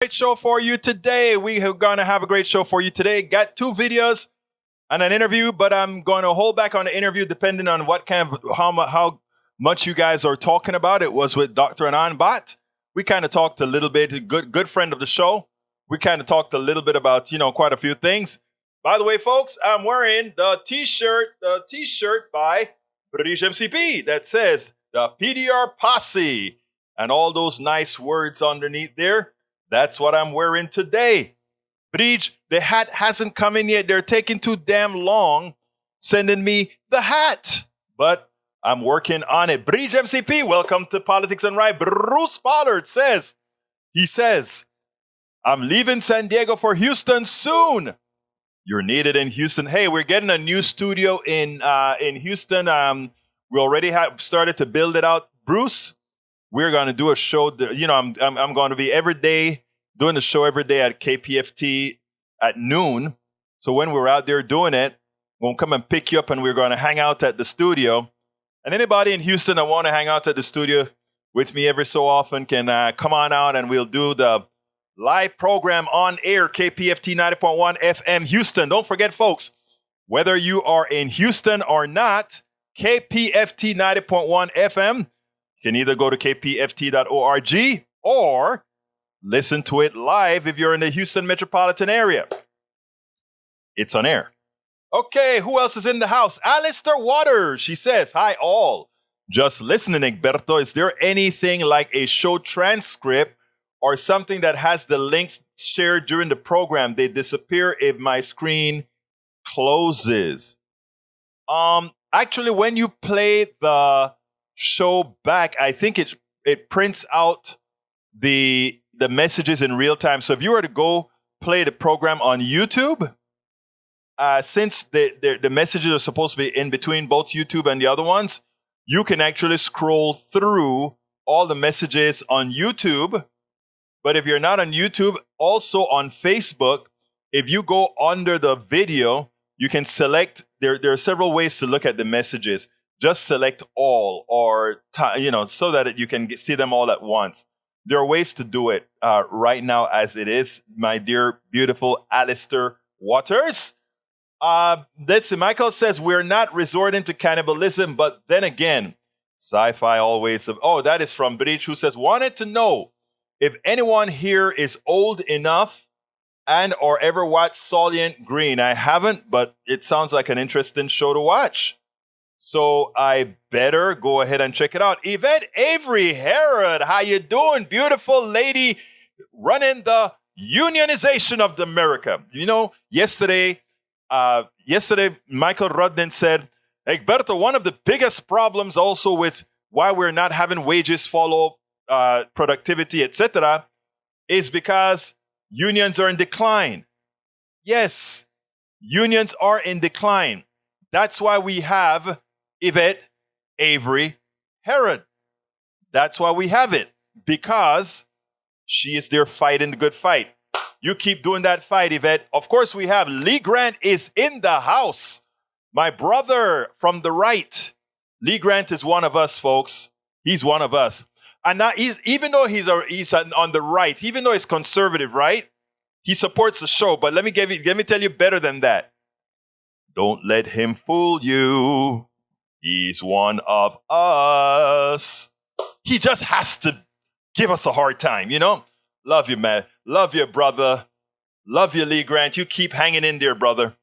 Great show for you today. We are going to have a great show for you today. Got 2 videos and an interview, but I'm going to hold back on the interview depending on what how much you guys are talking about. It was with Dr. Anand Bhatt. We kind of talked a little bit, good friend of the show. We kind of talked a little bit about, quite a few things. By the way, folks, I'm wearing the t-shirt by British MCP that says the PDR Posse and all those nice words underneath there. That's what I'm wearing today. Bridge, the hat hasn't come in yet. They're taking too damn long sending me the hat. But I'm working on it. Bridge MCP, welcome to Politics and Right. Bruce Pollard says, I'm leaving San Diego for Houston soon. You're needed in Houston. Hey, we're getting a new studio in Houston. We already have started to build it out. Bruce, we're going to do a show. I'm going to be doing the show every day at KPFT at noon. So when we're out there doing it, we'll come and pick you up and we're going to hang out at the studio. And anybody in Houston that want to hang out at the studio with me every so often can come on out and we'll do the live program on air, KPFT 90.1 FM Houston. Don't forget, folks, whether you are in Houston or not, KPFT 90.1 FM, you can either go to kpft.org or listen to it live if you're in the Houston metropolitan area. It's on air. Okay, who else is in the house? Alistair Waters. She says, hi all. Just listening, Egberto. Is there anything like a show transcript or something that has the links shared during the program? They disappear if my screen closes. Actually, when you play the show back, I think it prints out the messages in real time. So if you were to go play the program on YouTube, since the messages are supposed to be in between both YouTube and the other ones, you can actually scroll through all the messages on YouTube. But if you're not on YouTube, also on Facebook, if you go under the video, you can select, there are several ways to look at the messages. Just select all or, so that you can see them all at once. There are ways to do it right now as it is, my dear, beautiful Alistair Waters. Let's see, Michael says, we're not resorting to cannibalism, but then again, sci-fi always. Oh, that is from Bridge, who says, wanted to know if anyone here is old enough and or ever watched Soylent Green. I haven't, but it sounds like an interesting show to watch. So I better go ahead and check it out. Yvette Avery Herod, how you doing? Beautiful lady running the unionization of America. Yesterday Michael Rudnin said, Egberto, one of the biggest problems also with why we're not having wages follow productivity, etc., is because unions are in decline. Yes, unions are in decline. That's why we have Yvette Avery Herod. That's why we have it, because she is there fighting the good fight. You keep doing that fight, Yvette. Of course, we have Lee Grant is in the house. My brother from the right. Lee Grant is one of us, folks. He's one of us. And now even though he's on the right, even though he's conservative, right? He supports the show. But let me tell you better than that. Don't let him fool you. He's one of us. He just has to give us a hard time, Love you, man. Love you, brother. Love you, Lee Grant. You keep hanging in there, brother.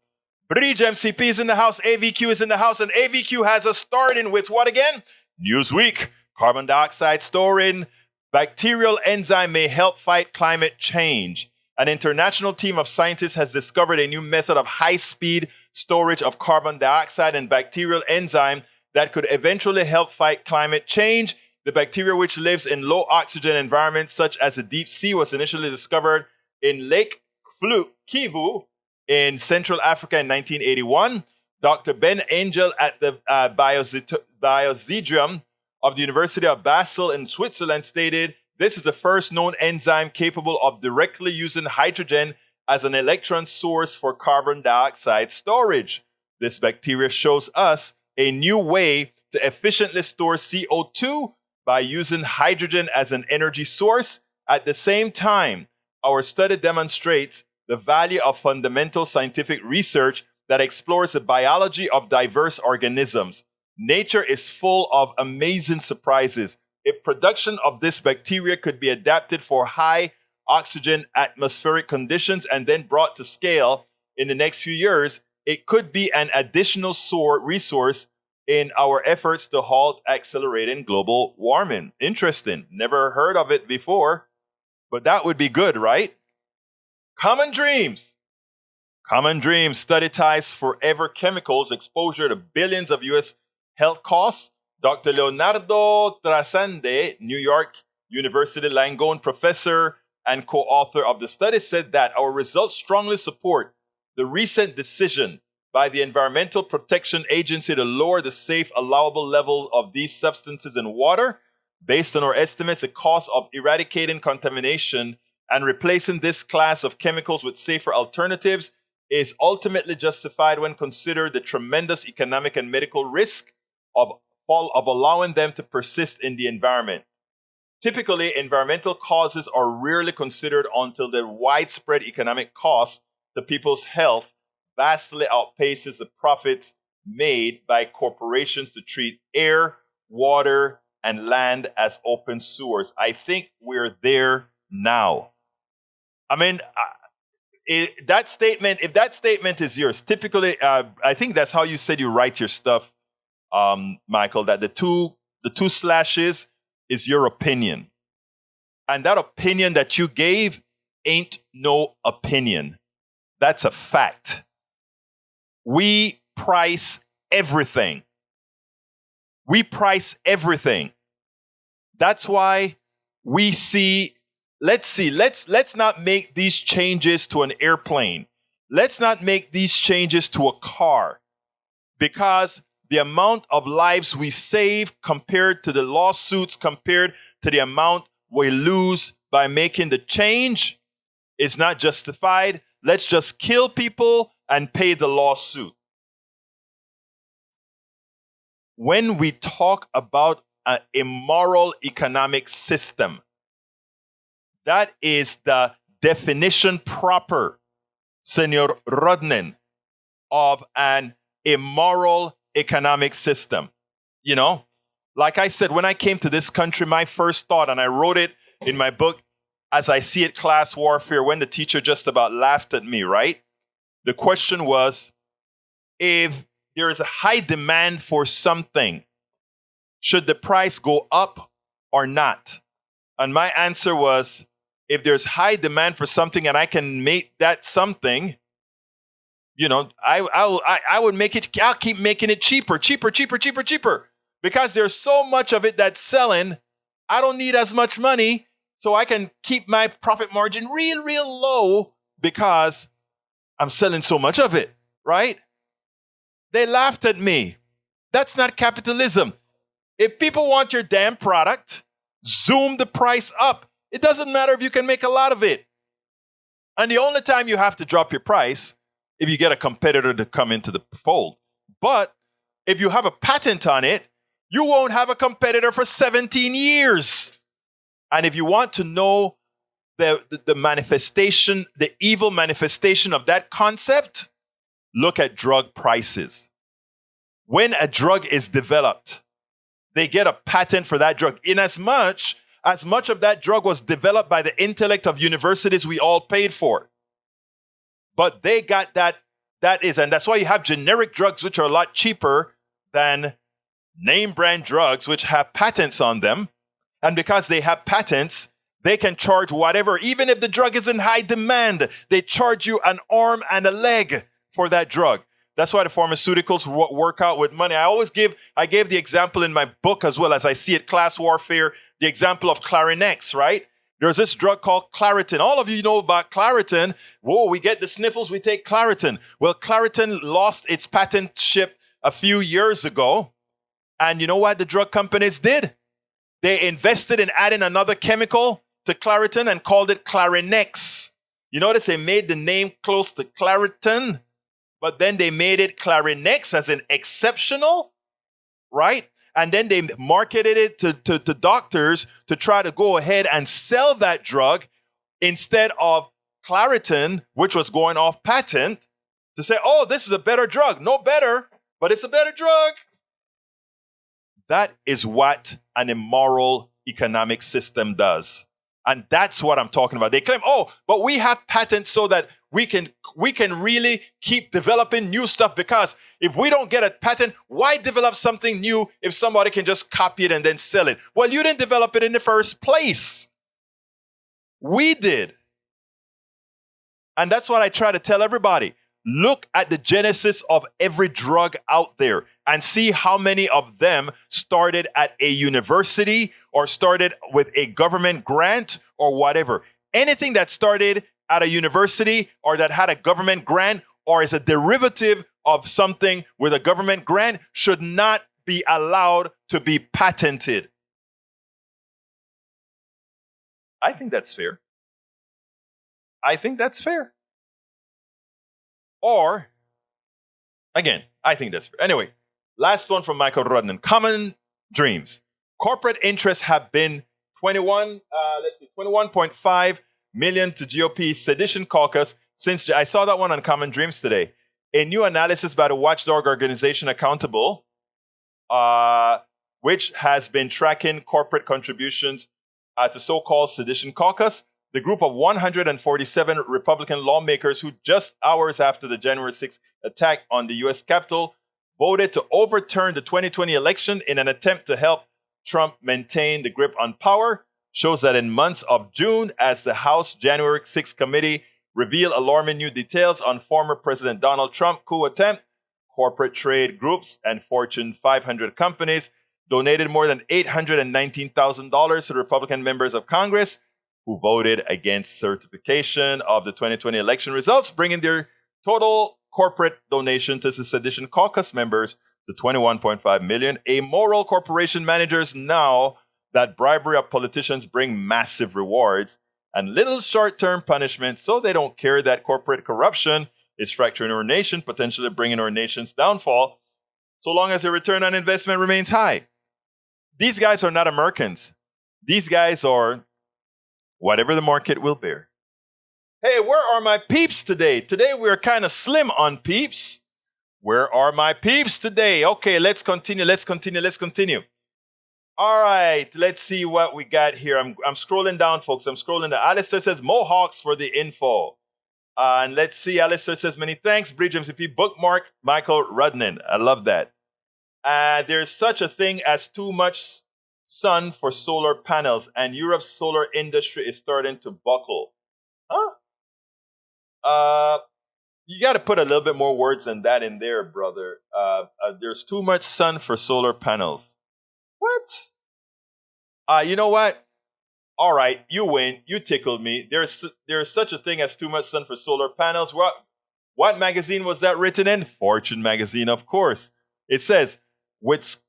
Bridge MCP is in the house. AVQ is in the house. And AVQ has us starting with what again? Newsweek. Carbon dioxide storing. Bacterial enzyme may help fight climate change. An international team of scientists has discovered a new method of high-speed storage of carbon dioxide and bacterial enzyme that could eventually help fight climate change. The bacteria, which lives in low oxygen environments such as the deep sea, was initially discovered in Lake Kivu in Central Africa in 1981. Dr. Ben Angel at the Biozetrium of the University of Basel in Switzerland stated, this is the first known enzyme capable of directly using hydrogen as an electron source for carbon dioxide storage. This bacteria shows us a new way to efficiently store CO2 by using hydrogen as an energy source. At the same time, our study demonstrates the value of fundamental scientific research that explores the biology of diverse organisms. Nature is full of amazing surprises. If production of this bacteria could be adapted for high oxygen atmospheric conditions and then brought to scale in the next few years, it could be an additional resource in our efforts to halt accelerating global warming. Interesting. Never heard of it before, but that would be good, right? Common dreams. Common dreams study ties forever chemicals exposure to billions of U.S. health costs. Dr. Leonardo Trasande, New York University Langone professor and co-author of the study, said that our results strongly support the recent decision by the Environmental Protection Agency to lower the safe allowable level of these substances in water. Based on our estimates, the cost of eradicating contamination and replacing this class of chemicals with safer alternatives is ultimately justified when considered the tremendous economic and medical risk of allowing them to persist in the environment. Typically, environmental causes are rarely considered until the widespread economic cost to people's health vastly outpaces the profits made by corporations to treat air, water, and land as open sewers. I think we're there now. I mean, if that statement is yours, typically, I think that's how you said you write your stuff, Michael, that the two slashes is your opinion. And that opinion that you gave ain't no opinion. That's a fact. We price everything. We price everything. That's why we see, let's not make these changes to an airplane. Let's not make these changes to a car, because the amount of lives we save compared to the lawsuits, compared to the amount we lose by making the change is not justified. Let's just kill people and pay the lawsuit. When we talk about an immoral economic system, that is the definition proper, Senor Rodnin, of an immoral economic system. You know, like I said, when I came to this country, my first thought, and I wrote it in my book, As I See It, Class Warfare, when the teacher just about laughed at me, right? The question was, if there is a high demand for something, should the price go up or not? And my answer was, if there's high demand for something and I can make that something, you know, I would make it, I'll keep making it cheaper. Because there's so much of it that's selling, I don't need as much money, so I can keep my profit margin real low because I'm selling so much of it, right? They laughed at me. That's not capitalism. If people want your damn product, zoom the price up. It doesn't matter if you can make a lot of it. And the only time you have to drop your price, if you get a competitor to come into the fold. But if you have a patent on it, you won't have a competitor for 17 years. And if you want to know the manifestation, the evil manifestation of that concept, look at drug prices. When a drug is developed, they get a patent for that drug. In as much of that drug was developed by the intellect of universities we all paid for. But they got that is, and that's why you have generic drugs which are a lot cheaper than name brand drugs which have patents on them. And because they have patents, they can charge whatever. Even if the drug is in high demand, they charge you an arm and a leg for that drug. That's why the pharmaceuticals work out with money. I gave the example in my book as well, As I See It, Class Warfare, the example of Clarinex, right? There's this drug called Claritin. All of you know about Claritin. Whoa, we get the sniffles, we take Claritin. Well, Claritin lost its patentship a few years ago. And you know what the drug companies did? They invested in adding another chemical to Claritin and called it Clarinex. You notice they made the name close to Claritin, but then they made it Clarinex as an exceptional, right? And then they marketed it to doctors to try to go ahead and sell that drug instead of Claritin, which was going off patent, to say, oh, this is a better drug. No better, but it's a better drug. That is what an immoral economic system does. And that's what I'm talking about. They claim, oh, but we have patents so that we can really keep developing new stuff, because if we don't get a patent, why develop something new if somebody can just copy it and then sell it? Well, you didn't develop it in the first place. We did. And that's what I try to tell everybody. Look at the genesis of every drug out there and see how many of them started at a university or started with a government grant or whatever. Anything that started at a university or that had a government grant or is a derivative of something with a government grant should not be allowed to be patented. I think that's fair. I think that's fair. Or, again, I think that's fair. Anyway, last one from Michael Rudnan. Common dreams. Corporate interests have been 21.5 million to GOP sedition caucus since I saw that one on Common Dreams today. A new analysis by the watchdog organization Accountable, which has been tracking corporate contributions at the so-called sedition caucus. The group of 147 Republican lawmakers who just hours after the January 6th attack on the U.S. Capitol voted to overturn the 2020 election in an attempt to help Trump maintain the grip on power shows that in months of June, as the House January 6th committee revealed alarming new details on former President Donald Trump coup attempt, corporate trade groups and Fortune 500 companies donated more than $819,000 to the Republican members of Congress who voted against certification of the 2020 election results, bringing their total corporate donation to the sedition caucus members to $21.5 million. Amoral corporation managers know that bribery of politicians bring massive rewards and little short-term punishment, so they don't care that corporate corruption is fracturing our nation, potentially bringing our nation's downfall, so long as the return on investment remains high. These guys are not Americans. These guys are whatever the market will bear. Hey, where are my peeps today? Today we're kind of slim on peeps. Where are my peeps today? Okay, let's continue. All right, let's see what we got here. I'm scrolling down, folks. I'm scrolling down. Alistair says, Mohawks for the info. And let's see. Alistair says, many thanks. Bridge MCP. Bookmark Michael Rudnan. I love that. There's such a thing as too much sun for solar panels, and Europe's solar industry is starting to buckle. Huh? You got to put a little bit more words than that in there, brother. There's too much sun for solar panels. What? You know what? All right, you win. You tickled me. There's such a thing as too much sun for solar panels. What magazine was that written in? Fortune magazine, of course. It says, with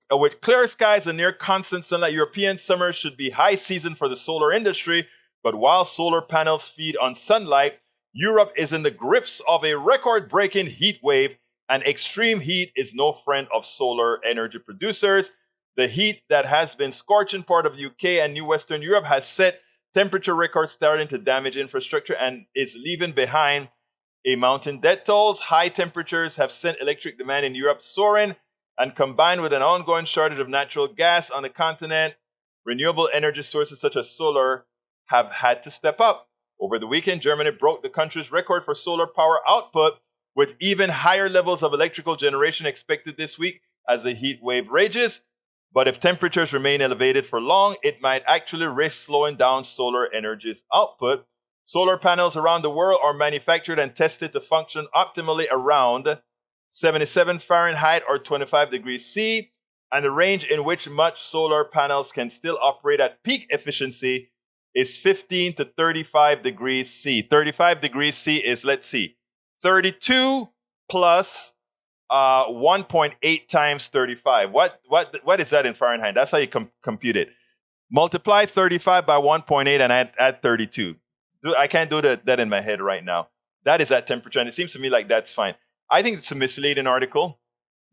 clear skies and near constant sunlight, European summer should be high season for the solar industry. But while solar panels feed on sunlight, Europe is in the grips of a record-breaking heat wave, and extreme heat is no friend of solar energy producers. The heat that has been scorching part of the UK and New Western Europe has set temperature records, starting to damage infrastructure and is leaving behind a mountain death tolls. High temperatures have sent electric demand in Europe soaring, and combined with an ongoing shortage of natural gas on the continent, renewable energy sources such as solar have had to step up. Over the weekend, Germany broke the country's record for solar power output, with even higher levels of electrical generation expected this week as the heat wave rages. But if temperatures remain elevated for long, it might actually risk slowing down solar energy's output. Solar panels around the world are manufactured and tested to function optimally around 77 Fahrenheit or 25 degrees C, and the range in which much solar panels can still operate at peak efficiency is 15 to 35 degrees C. 35 degrees C is, let's see, 32 plus 1.8 times 35. What is that in Fahrenheit? That's how you compute it. Multiply 35 by 1.8 and add 32. I can't do that in my head right now. That is that temperature, and it seems to me like that's fine. I think it's a misleading article,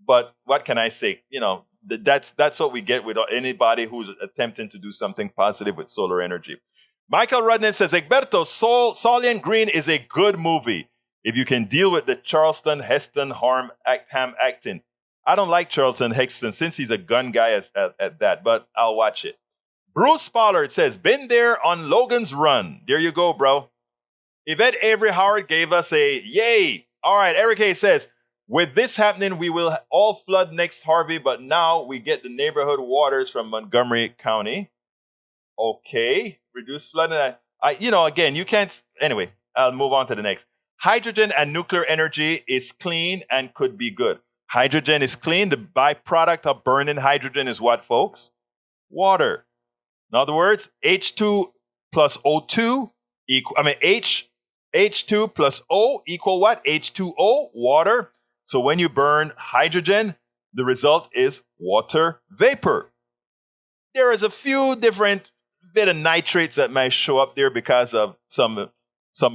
but what can I say? You know, that's what we get with anybody who's attempting to do something positive with solar energy. Michael Rudnan says, Egberto, Soylent Green is a good movie if you can deal with the Charleston Heston Ham acting. I don't like Charleston Heston since he's a gun guy at that, but I'll watch it. Bruce Pollard says, been there on Logan's Run. There you go, bro. Yvette Avery Howard gave us a yay. All right, Eric A says, with this happening, we will all flood next Harvey, but now we get the neighborhood waters from Montgomery County. Okay, reduce flooding. Again, you can't. Anyway, I'll move on to the next. Hydrogen and nuclear energy is clean and could be good. Hydrogen is clean. The byproduct of burning hydrogen is what, folks? Water. In other words, H2 plus O2 H2 plus O equal what? H2O, water. So when you burn hydrogen, the result is water vapor. There is a few different bit of nitrates that might show up there because of some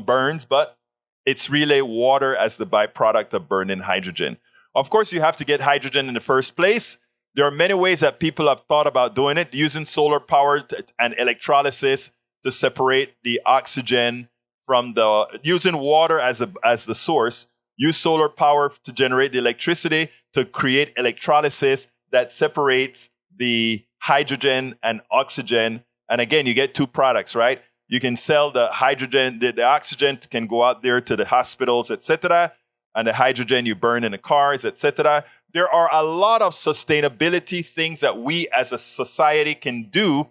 burns, but it's really water as the byproduct of burning hydrogen. Of course, you have to get hydrogen in the first place. There are many ways that people have thought about doing it, using solar power and electrolysis to separate the oxygen from using water as the source, use solar power to generate the electricity to create electrolysis that separates the hydrogen and oxygen. And again, you get two products, right? You can sell the hydrogen, the oxygen can go out there to the hospitals, etc., and the hydrogen you burn in the cars, etc. There are a lot of sustainability things that we as a society can do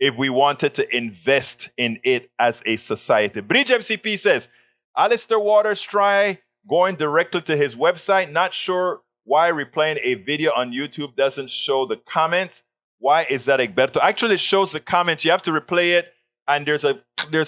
if we wanted to invest in it as a society. Bridge MCP says, Alistair Waters try going directly to his website. Not sure why replaying a video on YouTube doesn't show the comments. Why is that, Egberto? Actually, it shows the comments. You have to replay it, and there's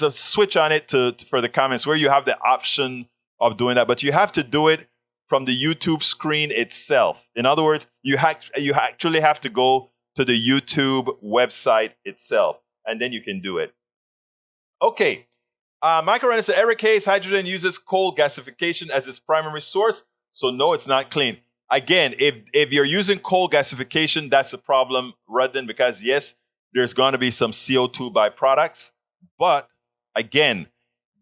a switch on it for the comments where you have the option of doing that. But you have to do it from the YouTube screen itself. In other words, you actually have to go to the YouTube website itself, and then you can do it. Okay. Michael Renner said, Eric Hayes, hydrogen uses coal gasification as its primary source, so no, it's not clean. Again, if you're using coal gasification, that's a problem, Rudden, because yes, there's going to be some CO2 byproducts, but again,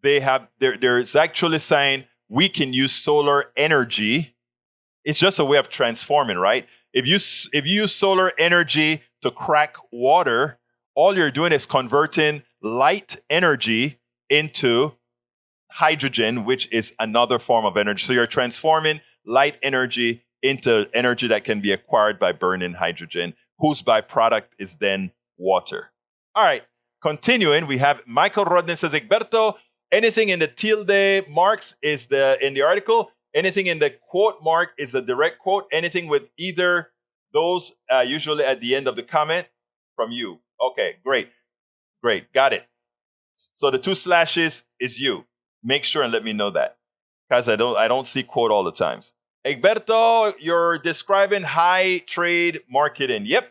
there's actually saying we can use solar energy. It's just a way of transforming, right? If you use solar energy to crack water, all you're doing is converting light energy into hydrogen, which is another form of energy. So you're transforming light energy into energy that can be acquired by burning hydrogen, whose byproduct is then water. All right, continuing, we have Michael Rodden says, Egberto, anything in the tilde marks is in the article. Anything in the quote mark is a direct quote. Anything with either those, usually at the end of the comment from you. Okay, great. Got it. So the 2 slashes is you. Make sure and let me know that, because I don't see quote all the times. Egberto, you're describing high trade marketing. Yep.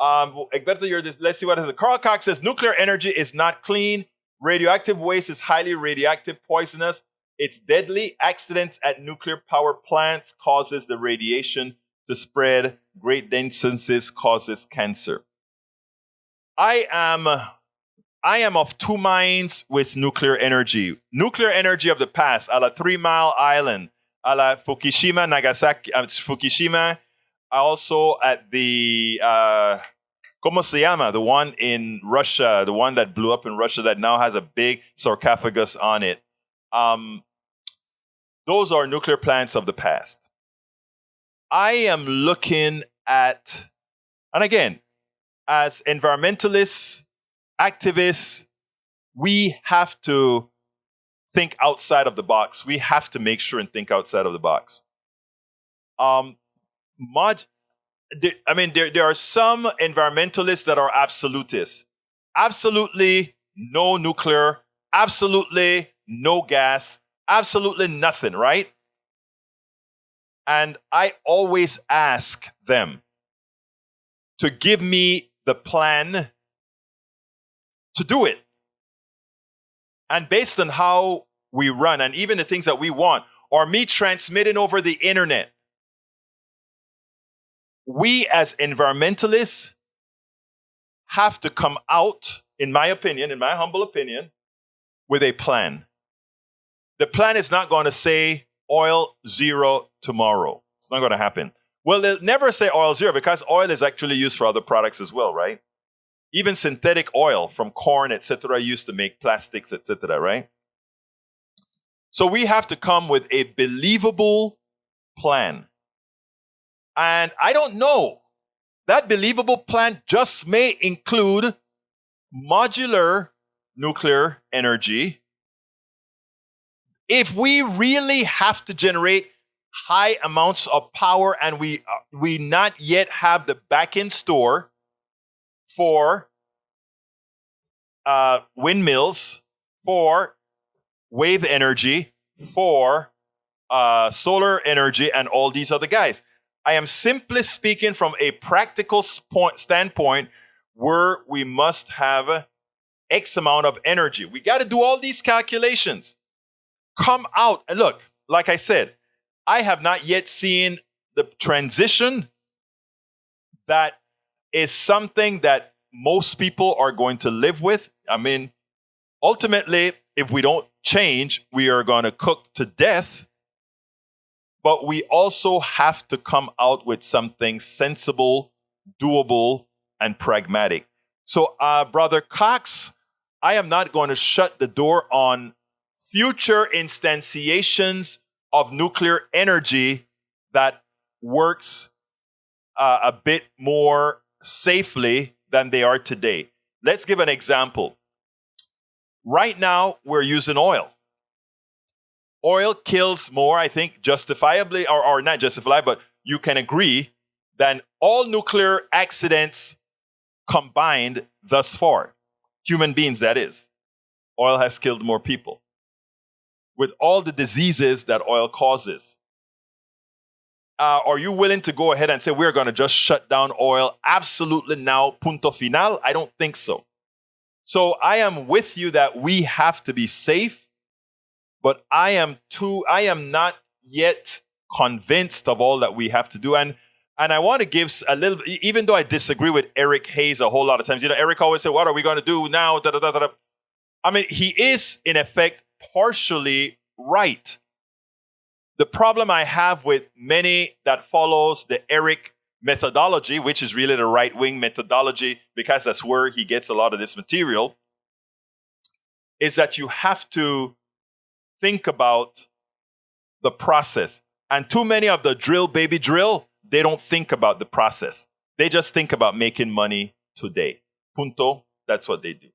Egberto, let's see what it is. Carl Cox says nuclear energy is not clean. Radioactive waste is highly radioactive, poisonous. It's deadly. Accidents at nuclear power plants causes the radiation to spread. Great distances causes cancer. I am of two minds with nuclear energy. Nuclear energy of the past, a la 3 Mile Island, a la Fukushima, Nagasaki, Fukushima. Also at the, ¿cómo se llama? The one in Russia, the one that blew up in Russia that now has a big sarcophagus on it. Those are nuclear plants of the past. I am looking at, and again, as environmentalists, activists, we have to think outside of the box. We have to make sure and think outside of the box. There are some environmentalists that are absolutists. Absolutely no nuclear, absolutely no gas, absolutely nothing, right? And I always ask them to give me the plan to do it. And based on how we run and even the things that we want, or me transmitting over the internet, we as environmentalists have to come out in my opinion, in my humble opinion, with a plan. The plan is not going to say oil zero tomorrow. It's not going to happen. Well, they'll never say oil zero because oil is actually used for other products as well, right? Even synthetic oil from corn, etc., used to make plastics, etc., right? So we have to come with a believable plan. And I don't know. That believable plan just may include modular nuclear energy. If we really have to generate high amounts of power and we not yet have the back-end store for windmills, for wave energy, for solar energy, and all these other guys. I am simply speaking from a practical standpoint where we must have X amount of energy. We got to do all these calculations. Come out. And look, like I said, I have not yet seen the transition that is something that most people are going to live with. I mean, ultimately, if we don't change, we are going to cook to death. But we also have to come out with something sensible, doable, and pragmatic. So, Brother Cox, I am not going to shut the door on future instantiations of nuclear energy that works a bit more safely than they are today. Let's give an example. Right now, we're using oil. Oil kills more, I think, justifiably, or not justifiably, but you can agree, than all nuclear accidents combined thus far. Human beings, that is. Oil has killed more people. With all the diseases that oil causes. Are you willing to go ahead and say we're going to just shut down oil absolutely now, punto final? I don't think so. So I am with you that we have to be safe, but I am not yet convinced of all that we have to do. And I want to give a little, even though I disagree with Eric Hayes a whole lot of times. You know, Eric always said, what are we going to do now? Da, da, da, da. I mean, he is, in effect, partially right. The problem I have with many that follows the Eric methodology, which is really the right-wing methodology, because that's where he gets a lot of this material, is that you have to think about the process. And too many of the drill, baby drill, they don't think about the process. They just think about making money today. Punto. That's what they do.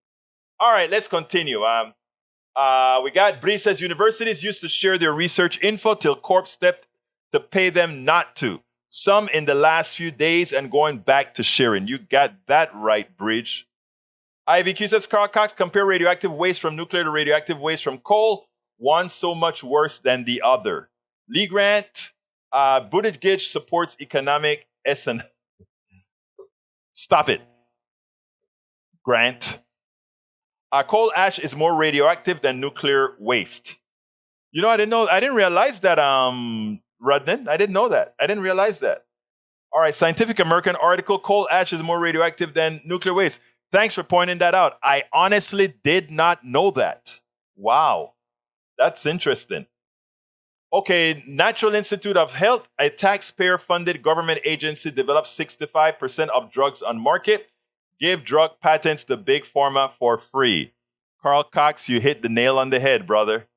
All right, let's continue. We got Bree says universities used to share their research info till Corp stepped to pay them not to. Some in the last few days and going back to sharing. You got that right, Bridge. IVQ says Carl Cox, compare radioactive waste from nuclear to radioactive waste from coal. One so much worse than the other. Lee Grant, Buttigieg supports economic SN. Stop it, Grant. Coal ash is more radioactive than nuclear waste. You know, I didn't realize that, Rudnan. I didn't know that. I didn't realize that. All right, Scientific American article, coal ash is more radioactive than nuclear waste. Thanks for pointing that out. I honestly did not know that. Wow, that's interesting. Okay, Natural Institute of Health, a taxpayer-funded government agency, develops 65% of drugs on market. Give drug patents to big pharma for free. Carl Cox, you hit the nail on the head, brother.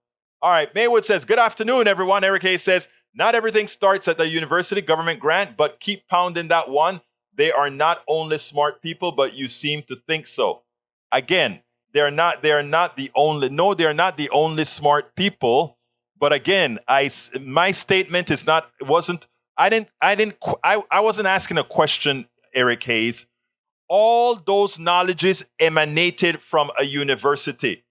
All right, Maywood says, good afternoon, everyone. Eric Hayes says, not everything starts at the university government grant, but keep pounding that one. They are not only smart people, but you seem to think so. Again, they're not the only smart people. But again, my statement is not, I wasn't asking a question, Eric Hayes. All those knowledges emanated from a university,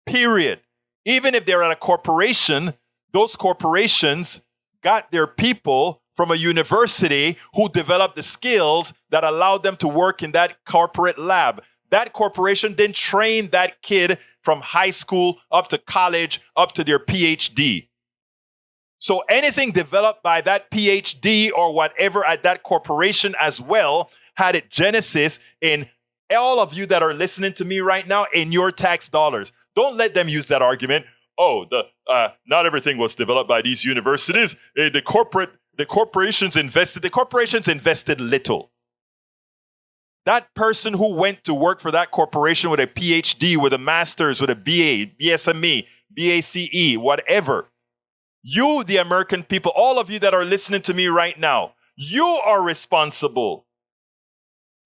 period. Even if they're at a corporation, those corporations got their people from a university who developed the skills that allowed them to work in that corporate lab. That corporation then trained that kid from high school up to college, up to their PhD. So anything developed by that PhD or whatever at that corporation as well had its genesis in all of you that are listening to me right now, in your tax dollars. Don't let them use that argument. Oh, not everything was developed by these universities. The corporations invested little. That person who went to work for that corporation with a PhD, with a master's, with a BA, BSME, BACE, whatever. You, the American people, all of you that are listening to me right now, you are responsible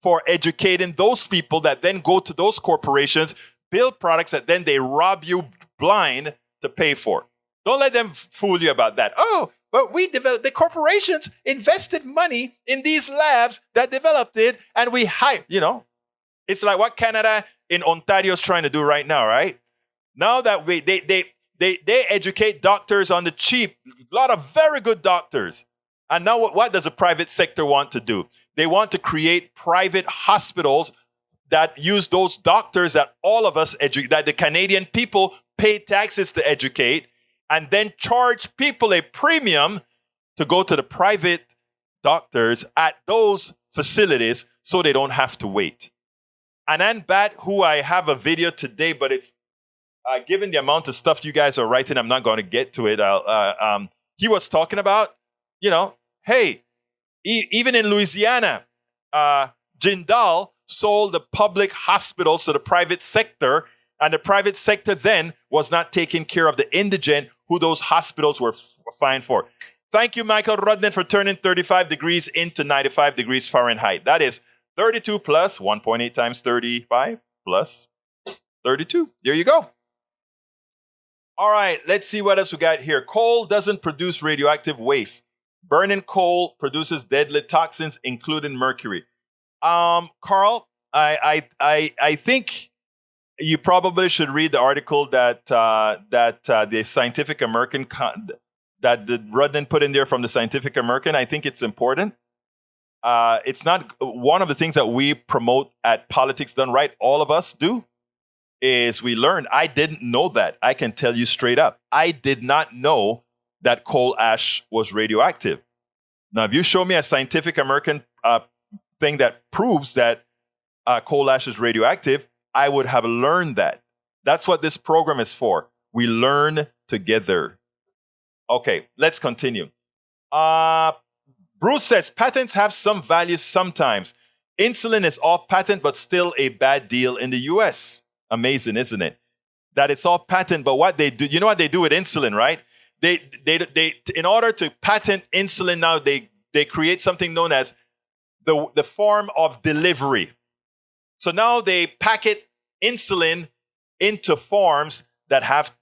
for educating those people that then go to those corporations, build products that then they rob you blind to pay for. Don't let them fool you about that. Oh, but the corporations invested money in these labs that developed it, and we hired, It's like what Canada in Ontario is trying to do right now, right? Now that they educate doctors on the cheap, a lot of very good doctors. And now what does the private sector want to do? They want to create private hospitals that use those doctors that all of us that the Canadian people pay taxes to educate, and then charge people a premium to go to the private doctors at those facilities so they don't have to wait. Anand Bhatt, who I have a video today, but it's given the amount of stuff you guys are writing, I'm not going to get to it. He was talking about, hey, even in Louisiana, Jindal sold the public hospitals to the private sector, and the private sector then was not taking care of the indigent who those hospitals were fined for. Thank you, Michael Rudden, for turning 35 degrees into 95 degrees Fahrenheit. That is 32 plus 1.8 times 35 plus 32. There you go. All right, let's see what else we got here. Coal doesn't produce radioactive waste. Burning coal produces deadly toxins, including mercury. Carl, I think you probably should read the article that the Scientific American that the Rudden put in there from the Scientific American. I think it's important. It's not one of the things that we promote at Politics Done Right. All of us do is we learn. I didn't know that. I can tell you straight up. I did not know that coal ash was radioactive. Now, if you show me a Scientific American thing that proves that coal ash is radioactive, I would have learned that. That's what this program is for. We learn together. Okay, let's continue. Bruce says, patents have some value sometimes. Insulin is off patent, but still a bad deal in the US. Amazing, isn't it? That it's off patent, but what they do, you know what they do with insulin, right? They in order to patent insulin now, they create something known as the form of delivery. So now they packet insulin into forms that have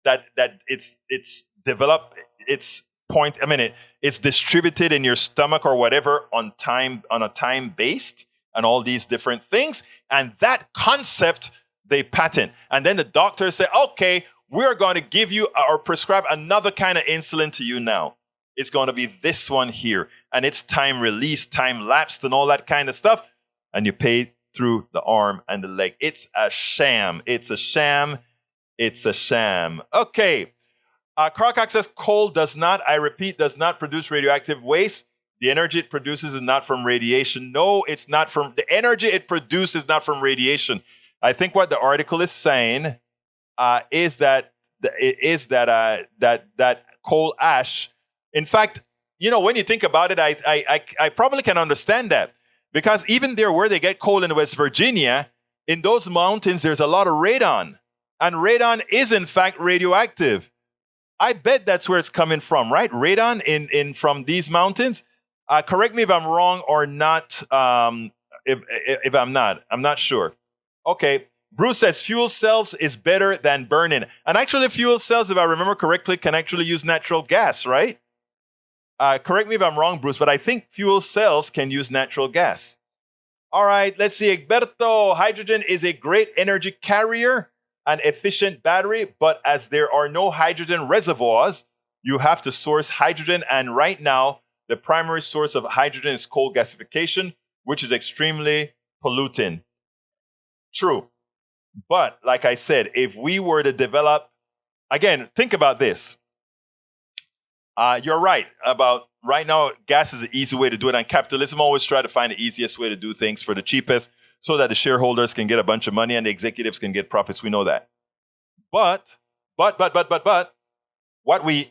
that it's developed its point. I mean, it's distributed in your stomach or whatever on a time based and all these different things. And that concept they patent. And then the doctors say, okay, we're going to give you or prescribe another kind of insulin to you now. It's going to be this one here. And it's time released, time lapsed, and all that kind of stuff. And you pay through the arm and the leg. It's a sham. It's a sham. It's a sham. Okay. Carcock says coal does not, I repeat, does not produce radioactive waste. The energy it produces is not from radiation. No, it's not from, the energy it produces is not from radiation. I think what the article is saying is that coal ash, in fact, when you think about it, I probably can understand that. Because even there where they get coal in West Virginia, in those mountains, there's a lot of radon. And radon is, in fact, radioactive. I bet that's where it's coming from, right? Radon in from these mountains. Correct me if I'm wrong or not. If I'm not sure. Okay. Bruce says fuel cells is better than burning. And actually, fuel cells, if I remember correctly, can actually use natural gas, right? Correct me if I'm wrong, Bruce, but I think fuel cells can use natural gas. All right, let's see. Egberto, hydrogen is a great energy carrier and efficient battery, but as there are no hydrogen reservoirs, you have to source hydrogen. And right now, the primary source of hydrogen is coal gasification, which is extremely polluting. True. But like I said, if we were to develop, again, think about this. You're right about right now, gas is the easy way to do it. And capitalism always try to find the easiest way to do things for the cheapest. so that the shareholders can get a bunch of money and the executives can get profits. We know that. But, what we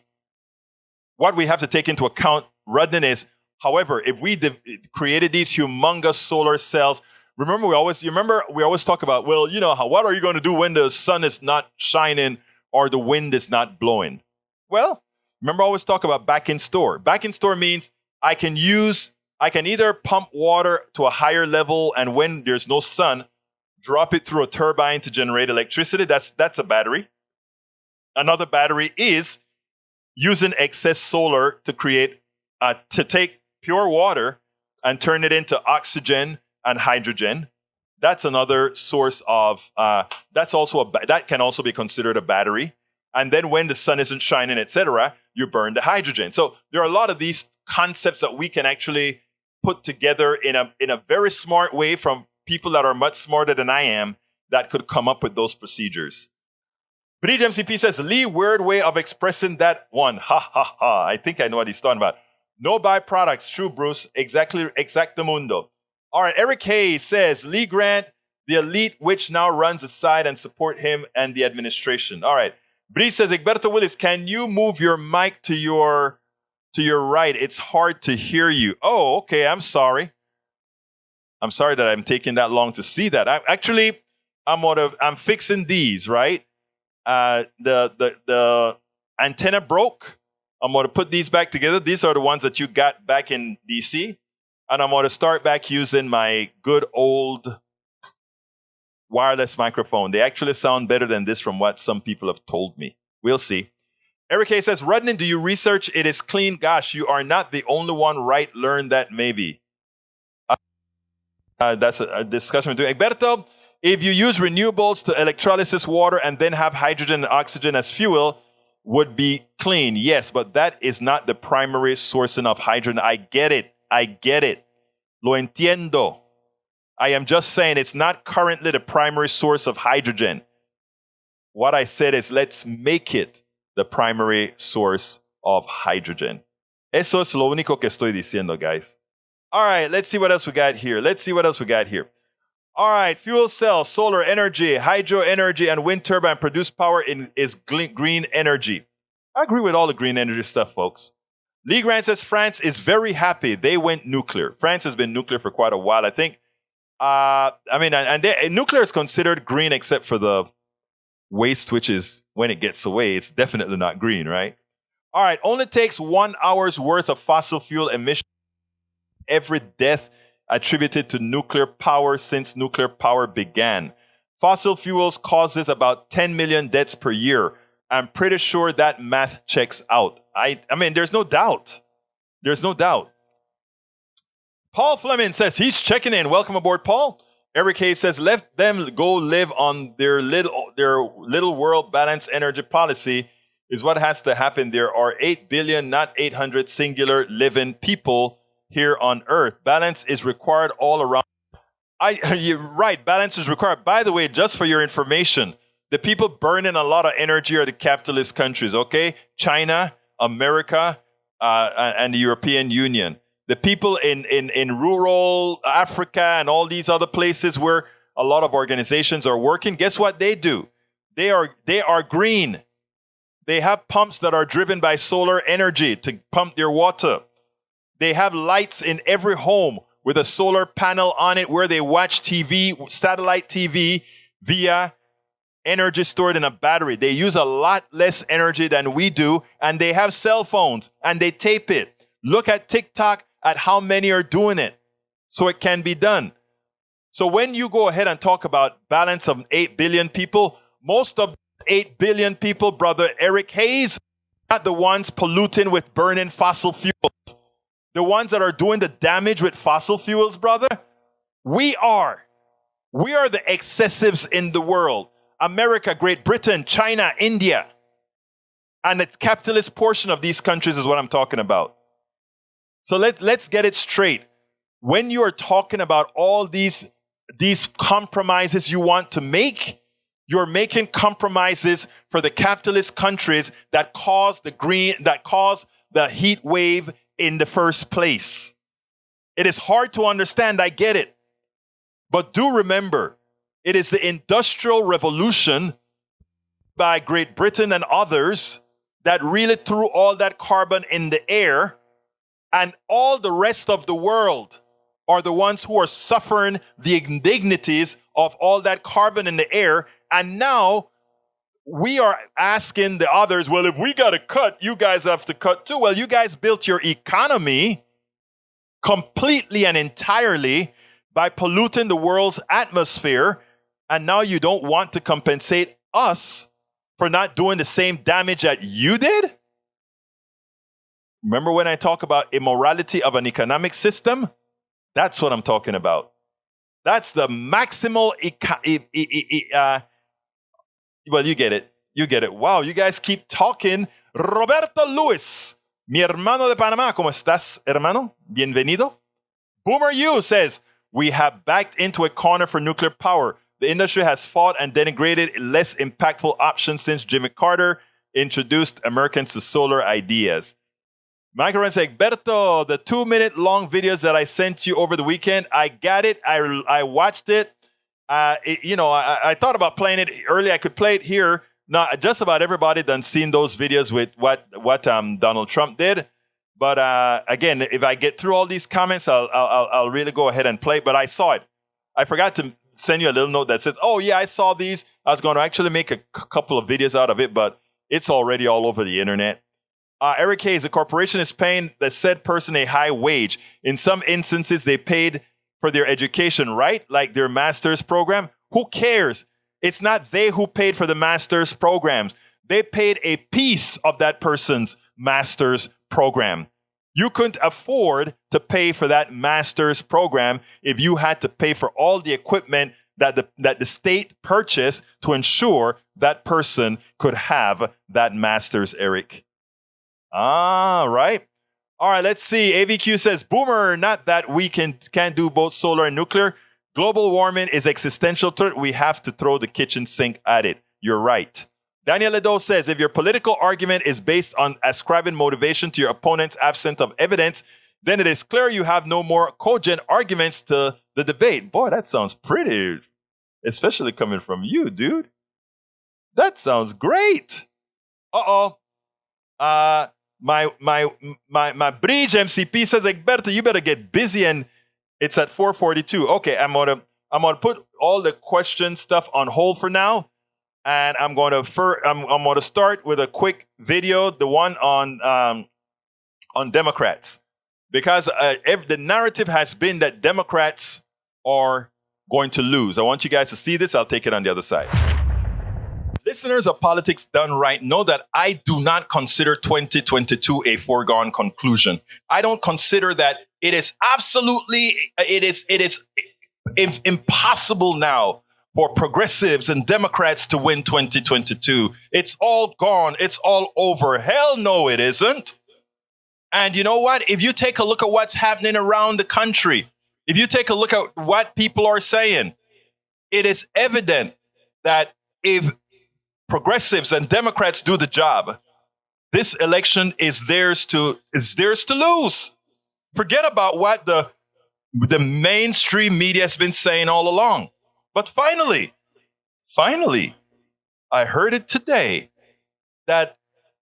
have to take into account, Rudden, is, however, if we created these humongous solar cells, remember we always talk about, well, what are you going to do when the sun is not shining or the wind is not blowing? Well, remember I always talk about back in store. Back in store means I can either pump water to a higher level, and when there's no sun, drop it through a turbine to generate electricity. That's a battery. Another battery is using excess solar to take pure water and turn it into oxygen and hydrogen. That's another source of, that can also be considered a battery. And then when the sun isn't shining, etc., you burn the hydrogen. So there are a lot of these concepts that we can actually put together in a very smart way from people that are much smarter than I am that could come up with those procedures. Buttigieg MCP says, Lee, weird way of expressing that one. Ha, ha, ha. I think I know what he's talking about. No byproducts. True, Bruce. Exactamundo. All right. Eric Hayes says, Lee Grant, the elite which now runs aside and support him and the administration. All right. Bree says, Egberto Willis, can you move your mic to your right? It's hard to hear you. Oh, okay. I'm sorry. I'm sorry that I'm taking that long to see that. I'm fixing these, right? The antenna broke. I'm going to put these back together. These are the ones that you got back in DC. And I'm going to start back using my good old wireless microphone. They actually sound better than this from what some people have told me. We'll see. Eric A says, Rudnin, do you research? It is clean. Gosh, you are not the only one, right? Learn that maybe. That's a discussion we're doing. Egberto, if you use renewables to electrolysis water and then have hydrogen and oxygen as fuel, would be clean. Yes, but that is not the primary sourcing of hydrogen. I get it. Lo entiendo. I am just saying it's not currently the primary source of hydrogen. What I said is let's make it the primary source of hydrogen. Eso es lo único que estoy diciendo, guys. All right, let's see what else we got here. All right, fuel cells, solar energy, hydro energy, and wind turbine produce power is green energy. I agree with all the green energy stuff, folks. Lee Grant says France is very happy they went nuclear. France has been nuclear for quite a while, I think. Nuclear is considered green except for the waste, which is when it gets away, it's definitely not green, right? All right, only takes 1 hour's worth of fossil fuel emission. Every death attributed to nuclear power since nuclear power began. Fossil fuels causes about 10 million deaths per year. I'm pretty sure that math checks out. There's no doubt. Paul Fleming says he's checking in. Welcome aboard, Paul. Eric Hayes says, let them go live on their little world balanced energy policy is what has to happen. There are 8 billion, not 800 singular living people here on Earth. Balance is required all around. You're right. Balance is required. By the way, just for your information, the people burning a lot of energy are the capitalist countries, okay? China, America, and the European Union. The people in rural Africa and all these other places where a lot of organizations are working, guess what they do? They are green. They have pumps that are driven by solar energy to pump their water. They have lights in every home with a solar panel on it where they watch TV, satellite TV, via energy stored in a battery. They use a lot less energy than we do, and they have cell phones, and they tape it. Look at TikTok at how many are doing it, so it can be done. So when you go ahead and talk about balance of 8 billion people, most of 8 billion people, brother Eric Hayes, are not the ones polluting with burning fossil fuels. The ones that are doing the damage with fossil fuels, brother, we are. We are the excessives in the world. America, Great Britain, China, India. And the capitalist portion of these countries is what I'm talking about. So let's get it straight. When you are talking about all these compromises you want to make, you're making compromises for the capitalist countries that cause the heat wave in the first place. It is hard to understand. I get it. But do remember, it is the Industrial Revolution by Great Britain and others that really threw all that carbon in the air, and all the rest of the world are the ones who are suffering the indignities of all that carbon in the air. And now we are asking the others, well, if we got to cut, you guys have to cut too. Well, you guys built your economy completely and entirely by polluting the world's atmosphere, and now you don't want to compensate us for not doing the same damage that you did? Remember when I talk about immorality of an economic system? That's what I'm talking about. That's the maximal, well, you get it. You get it. Wow, you guys keep talking. Roberto Luis, mi hermano de Panamá, ¿cómo estás, hermano? Bienvenido. Boomer U says, we have backed into a corner for nuclear power. The industry has fought and denigrated less impactful options since Jimmy Carter introduced Americans to solar ideas. Michael Ren says, Berto, the 2-minute long videos that I sent you over the weekend, I got it. I watched it. I thought about playing it early. I could play it here. Now, just about everybody done seen those videos with what Donald Trump did. But again, if I get through all these comments, I'll really go ahead and play. But I saw it. I forgot to send you a little note that says, oh, yeah, I saw these. I was going to actually make a couple of videos out of it, but it's already all over the internet. Eric Hayes, the corporation is paying the said person a high wage. In some instances, they paid for their education, right? Like their master's program. Who cares? It's not they who paid for the master's programs. They paid a piece of that person's master's program. You couldn't afford to pay for that master's program if you had to pay for all the equipment that the state purchased to ensure that person could have that master's, Eric. Right. All right, let's see. AVQ says, Boomer, not that we can't do both solar and nuclear. Global warming is existential threat. We have to throw the kitchen sink at it. You're right. Daniel Ledo says, if your political argument is based on ascribing motivation to your opponent's absence of evidence, then it is clear you have no more cogent arguments to the debate. Boy, that sounds pretty, especially coming from you, dude. That sounds great. My bridge MCP says, Egberto, you better get busy, and it's at 4:42. Okay, I'm gonna put all the question stuff on hold for now. And I'm going to start with a quick video, the one on Democrats, because the narrative has been that Democrats are going to lose. I want you guys to see this. I'll take it on the other side. Listeners of Politics Done Right know that I do not consider 2022 a foregone conclusion. I don't consider that it is impossible now for progressives and Democrats to win 2022. It's all gone. It's all over. Hell no, it isn't. And you know what? If you take a look at what's happening around the country, if you take a look at what people are saying, it is evident that if progressives and Democrats do the job, this election is theirs to lose. Forget about what the mainstream media has been saying all along. But finally, I heard it today that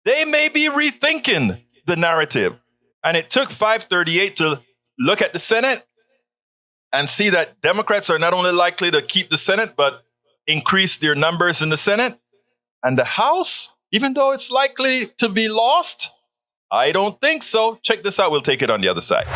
they may be rethinking the narrative. And it took 538 to look at the Senate and see that Democrats are not only likely to keep the Senate, but increase their numbers in the Senate. And the House, even though it's likely to be lost, I don't think so. Check this out. We'll take it on the other side.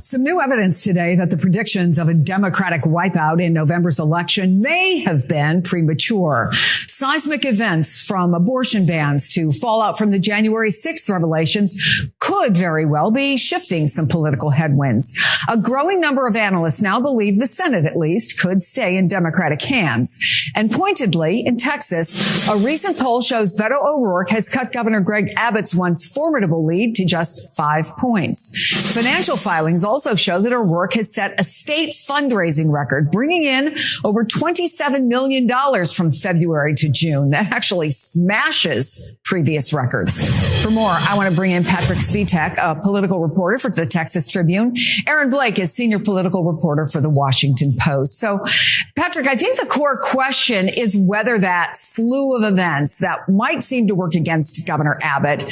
Some new evidence today that the predictions of a Democratic wipeout in November's election may have been premature. Seismic events from abortion bans to fallout from the January 6th revelations could very well be shifting some political headwinds. A growing number of analysts now believe the Senate, at least, could stay in Democratic hands. And pointedly, in Texas, a recent poll shows Beto O'Rourke has cut Governor Greg Abbott's once formidable lead to just 5 points. Financial filings also show that O'Rourke has set a state fundraising record, bringing in over $27 million from February to June. That actually smashes previous records. For more, I want to bring in Patrick Svitek, a political reporter for the Texas Tribune. Aaron Blake is senior political reporter for the Washington Post. So, Patrick, I think the core question is whether that slew of events that might seem to work against Governor Abbott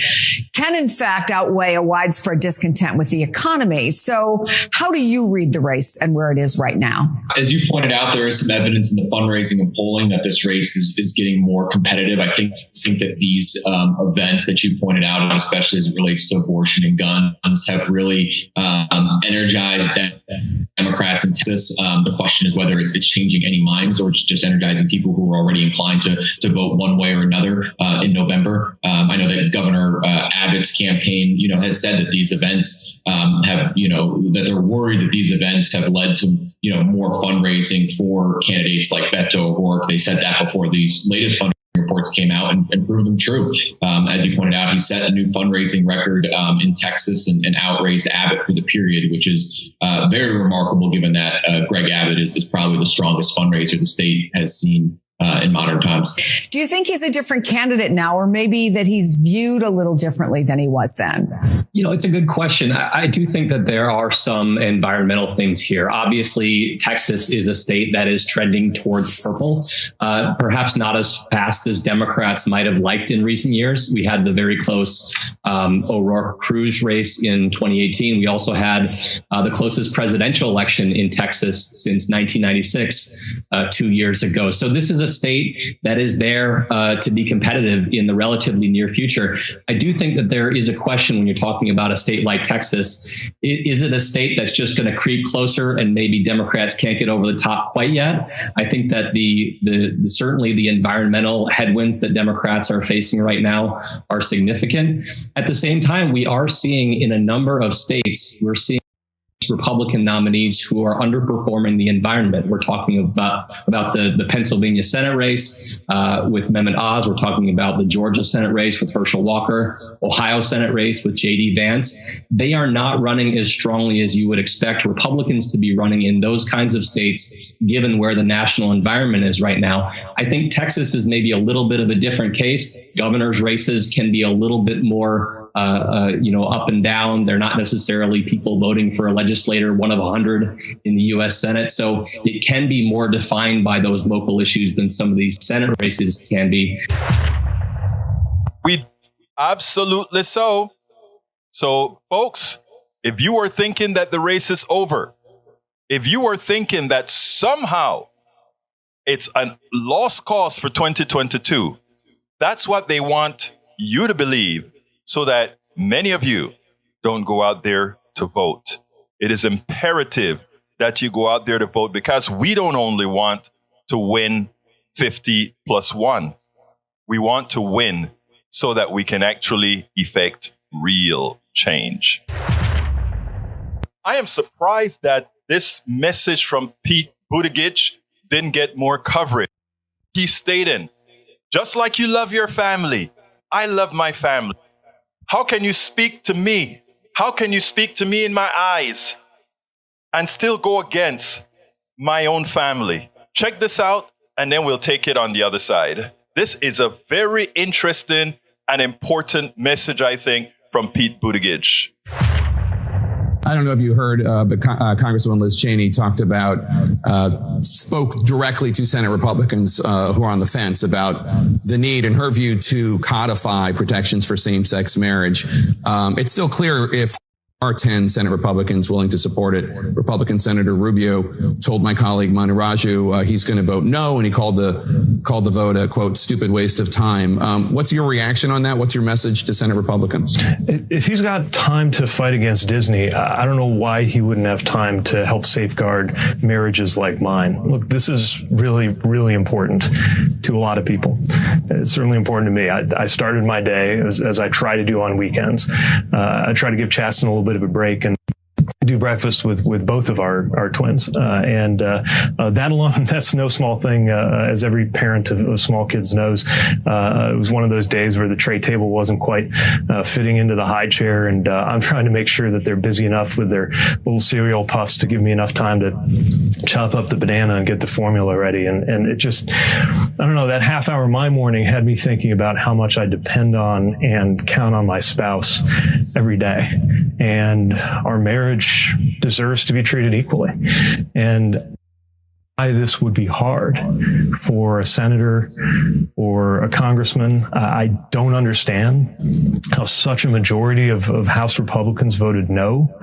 can in fact outweigh a widespread discontent with the economy. So how do you read the race and where it is right now? As you pointed out, there is some evidence in the fundraising and polling that this race is getting more competitive. I think that these events that you pointed out, especially as it relates to abortion and guns, have really energized Democrats in Texas. The question is whether it's changing any minds or it's just energizing people who are already inclined to vote one way or another in November. I know that Governor Abbott's campaign, has said that these events have, that they're worried that these events have led to, more fundraising for candidates like Beto O'Rourke. They said that before these latest fundraising reports came out and proved them true. As you pointed out, he set a new fundraising record in Texas and outraised Abbott for the period, which is very remarkable given that Greg Abbott is probably the strongest fundraiser the state has seen in modern times. Do you think he's a different candidate now, or maybe that he's viewed a little differently than he was then? It's a good question. I do think that there are some environmental things here. Obviously, Texas is a state that is trending towards purple, perhaps not as fast as Democrats might have liked in recent years. We had the very close O'Rourke-Cruz race in 2018. We also had the closest presidential election in Texas since 1996, 2 years ago. So this is a state that is there to be competitive in the relatively near future. I do think that there is a question when you're talking about a state like Texas. Is it a state that's just going to creep closer and maybe Democrats can't get over the top quite yet? I think that certainly the environmental headwinds that Democrats are facing right now are significant. At the same time, we are seeing in a number of states, we're seeing Republican nominees who are underperforming the environment. We're talking about the Pennsylvania Senate race with Mehmet Oz. We're talking about the Georgia Senate race with Herschel Walker, Ohio Senate race with J.D. Vance. They are not running as strongly as you would expect Republicans to be running in those kinds of states, given where the national environment is right now. I think Texas is maybe a little bit of a different case. Governor's races can be a little bit more, up and down. They're not necessarily people voting for a legislator, one of 100 in the U.S. Senate. So it can be more defined by those local issues than some of these Senate races can be. We absolutely so. So, folks, if you are thinking that the race is over, if you are thinking that somehow it's a lost cause for 2022, that's what they want you to believe so that many of you don't go out there to vote. It is imperative that you go out there to vote because we don't only want to win 50 plus 1. We want to win so that we can actually effect real change. I am surprised that this message from Pete Buttigieg didn't get more coverage. He's stating, just like you love your family, I love my family. How can you speak to me? How can you speak to me in my eyes and still go against my own family? Check this out, and then we'll take it on the other side. This is a very interesting and important message, I think, from Pete Buttigieg. I don't know if you heard, but Congresswoman Liz Cheney spoke directly to Senate Republicans who are on the fence about the need, in her view, to codify protections for same-sex marriage. It's still clear if are 10 Senate Republicans willing to support it. Republican Senator Rubio told my colleague Manu Raju he's going to vote no, and he called the vote a, quote, stupid waste of time. What's your reaction on that? What's your message to Senate Republicans? If he's got time to fight against Disney, I don't know why he wouldn't have time to help safeguard marriages like mine. Look, this is really, really important to a lot of people. It's certainly important to me. I started my day, as I try to do on weekends. I try to give Chasten a little bit of a break and do breakfast with both of our twins. That alone, that's no small thing, as every parent of small kids knows. It was one of those days where the tray table wasn't quite fitting into the high chair, and I'm trying to make sure that they're busy enough with their little cereal puffs to give me enough time to chop up the banana and get the formula ready. And it just, I don't know, that half hour my morning had me thinking about how much I depend on and count on my spouse every day, and our marriage deserves to be treated equally. And why this would be hard for a senator or a congressman, I don't understand how such a majority of House Republicans voted no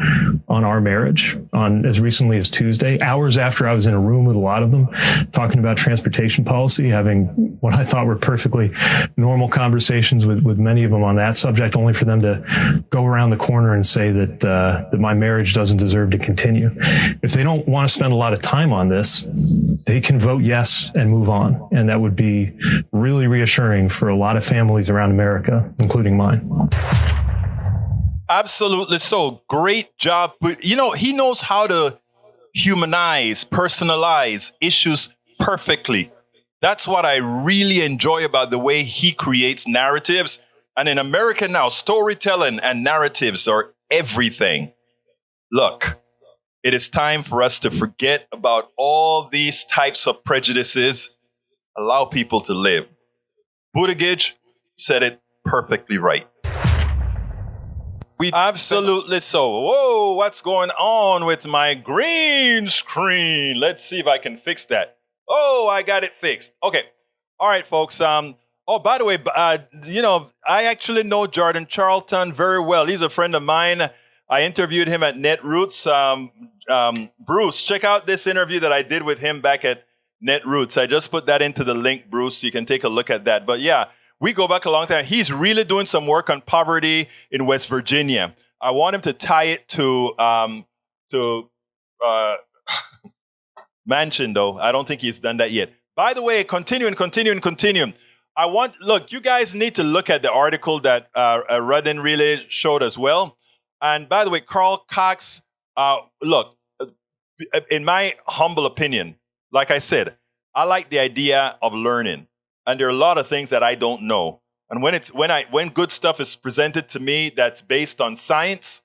on our marriage on as recently as Tuesday, hours after I was in a room with a lot of them talking about transportation policy, having what I thought were perfectly normal conversations with many of them on that subject, only for them to go around the corner and say that my marriage doesn't deserve to continue. If they don't want to spend a lot of time on this, they can vote yes and move on. And that would be really reassuring for a lot of families around America, including mine. Absolutely so. Great job. But, he knows how to humanize, personalize issues perfectly. That's what I really enjoy about the way he creates narratives. And in America now, storytelling and narratives are everything. Look, it is time for us to forget about all these types of prejudices. Allow people to live. Buttigieg said it perfectly right. Absolutely so. Whoa, what's going on with my green screen? Let's see if I can fix that. Oh, I got it fixed. Okay. All right, folks. By the way, I actually know Jordan Charlton very well. He's a friend of mine. I interviewed him at Netroots. Bruce, check out this interview that I did with him back at Netroots. I just put that into the link, Bruce. You can take a look at that. But yeah, we go back a long time. He's really doing some work on poverty in West Virginia. I want him to tie it to Manchin, though. I don't think he's done that yet. By the way, continuing. Look, you guys need to look at the article that Rudin really showed as well. And by the way, Carl Cox, look, in my humble opinion, like I said, I like the idea of learning. And there are a lot of things that I don't know. And when good stuff is presented to me that's based on science,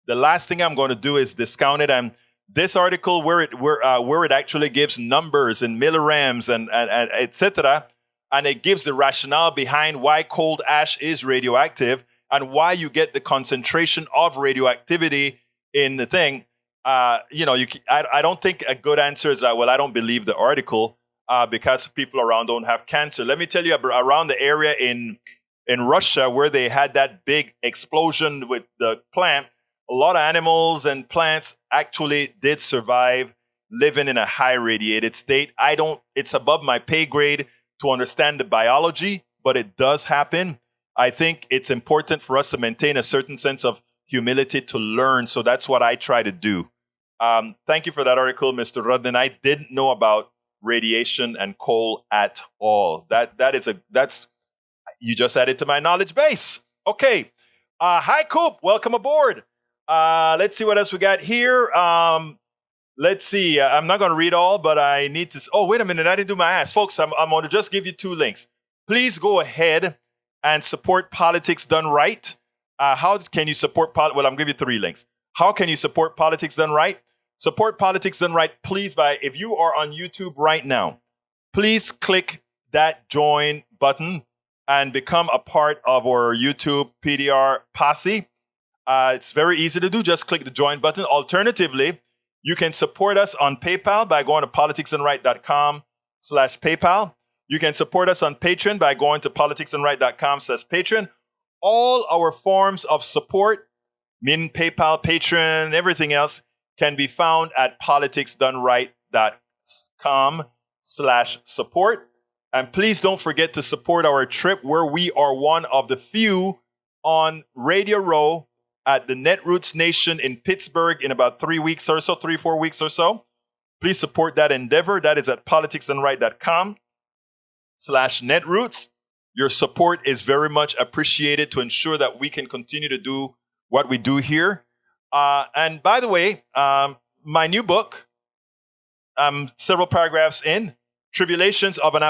the last thing I'm going to do is discount it. And this article, where it actually gives numbers and millirams and et cetera, and it gives the rationale behind why cold ash is radioactive and why you get the concentration of radioactivity in the thing. I don't think a good answer is that, well, I don't believe the article because people around don't have cancer. Let me tell you, around the area in Russia where they had that big explosion with the plant, a lot of animals and plants actually did survive living in a high radiated state. It's above my pay grade to understand the biology, but it does happen. I think it's important for us to maintain a certain sense of humility to learn. So that's what I try to do. Thank you for that article, Mr. Rudin. I didn't know about radiation and coal at all. That's you just added to my knowledge base. Okay. Hi, Coop. Welcome aboard. Let's see what else we got here. Let's see. I'm not going to read all, but I need to. Oh, wait a minute. I didn't do my ass. Folks, I'm going to just give you 2 links. Please go ahead and support Politics Done Right. How can you support Well, I'm going to give you 3 links. How can you support Politics Done Right? Support Politics Done Right, please, if you are on YouTube right now, please click that join button and become a part of our YouTube PDR posse. It's very easy to do. Just click the join button. Alternatively, you can support us on PayPal by going to politicsandright.com/PayPal. You can support us on Patreon by going to politicsandright.com/Patreon. All our forms of support, meaning PayPal, Patreon, everything else, can be found at politicsdoneright.com/support. And please don't forget to support our trip where we are one of the few on Radio Row at the Netroots Nation in Pittsburgh in about 3 weeks or so, 3-4 weeks or so. Please support that endeavor. That is at politicsdoneright.com/Netroots. Your support is very much appreciated to ensure that we can continue to do what we do here. And by the way, my new book, several paragraphs in, Tribulation of an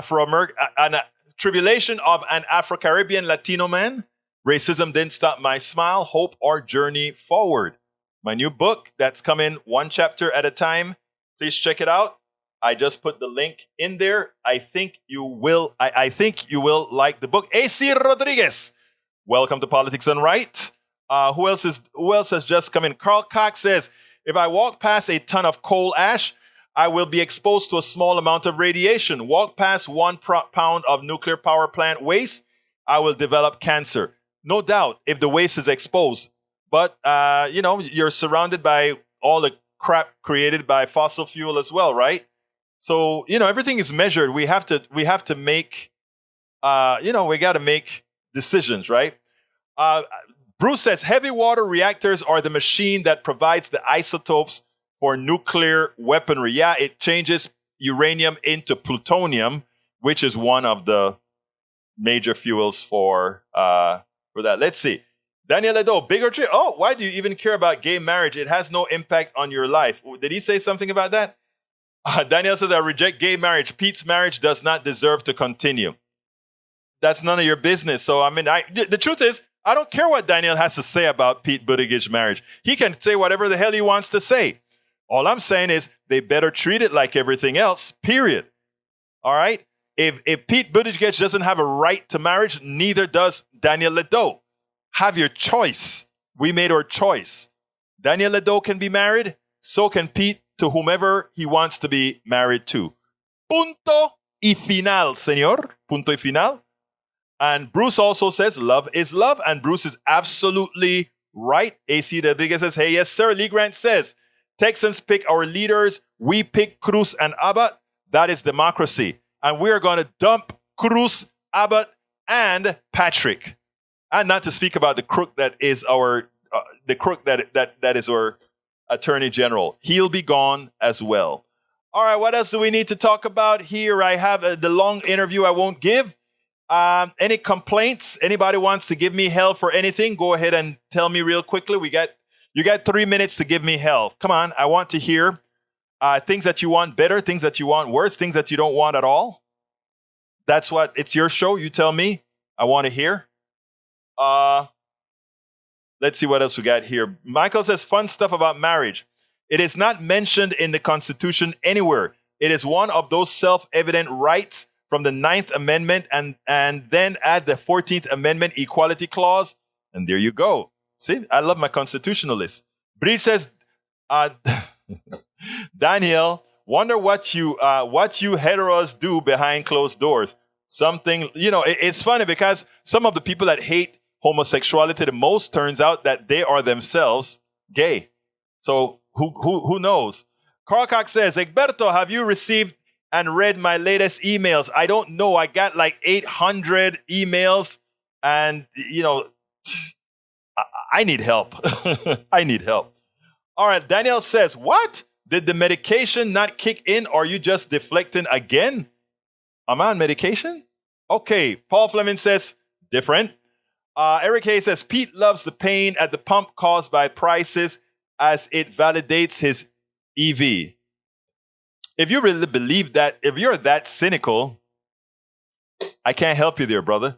Afro-Caribbean Latino Man, Racism Didn't Stop My Smile, Hope Our Journey Forward. My new book that's coming 1 chapter at a time. Please check it out. I just put the link in there. I think you will. I think you will like the book. AC Rodriguez, welcome to Politics Done Right. Who else has just come in? Carl Cox says, if I walk past a ton of coal ash, I will be exposed to a small amount of radiation. Walk past 1 pound of nuclear power plant waste, I will develop cancer. No doubt if the waste is exposed. But, you're surrounded by all the crap created by fossil fuel as well, right? So, everything is measured. We have to make, we got to make decisions, right? Bruce says heavy water reactors are the machine that provides the isotopes for nuclear weaponry. Yeah, it changes uranium into plutonium, which is one of the major fuels for that. Let's see. Daniel Edo, bigotry. Oh, why do you even care about gay marriage? It has no impact on your life. Did he say something about that? Daniel says, I reject gay marriage. Pete's marriage does not deserve to continue. That's none of your business. So, the truth is, I don't care what Daniel has to say about Pete Buttigieg's marriage. He can say whatever the hell he wants to say. All I'm saying is they better treat it like everything else, period. All right? If Pete Buttigieg doesn't have a right to marriage, neither does Daniel Ledo. Have your choice. We made our choice. Daniel Ledo can be married. So can Pete to whomever he wants to be married to. Punto y final, señor. Punto y final. And Bruce also says love is love. And Bruce is absolutely right. AC Rodriguez says, hey, yes, sir. Lee Grant says, Texans pick our leaders. We pick Cruz and Abbott. That is democracy. And we are going to dump Cruz, Abbott, and Patrick. And not to speak about the crook that is our Attorney General. He'll be gone as well. All right, what else do we need to talk about here? I have the long interview I won't give. Any complaints? Anybody wants to give me hell for anything? Go ahead and tell me real quickly. You got 3 minutes to give me hell. Come on, I want to hear things that you want better, things that you want worse, things that you don't want at all. It's your show. You tell me. I want to hear. Let's see what else we got here. Michael says fun stuff about marriage. It is not mentioned in the Constitution anywhere. It is one of those self-evident rights from the 9th Amendment and then add the 14th Amendment Equality Clause. And there you go. See, I love my constitutionalists. Bree says, Daniel, wonder what you heteros do behind closed doors. Something, it's funny because some of the people that hate homosexuality the most turns out that they are themselves gay. So who knows? Carl Cox says, Egberto, have you received and read my latest emails? I don't know. I got like 800 emails and, I need help. I need help. All right. Daniel says, what? Did the medication not kick in? Or are you just deflecting again? Am I on medication? Okay. Paul Fleming says, different. Eric Hayes says, Pete loves the pain at the pump caused by prices as it validates his EV. If you really believe that, if you're that cynical, I can't help you there, brother.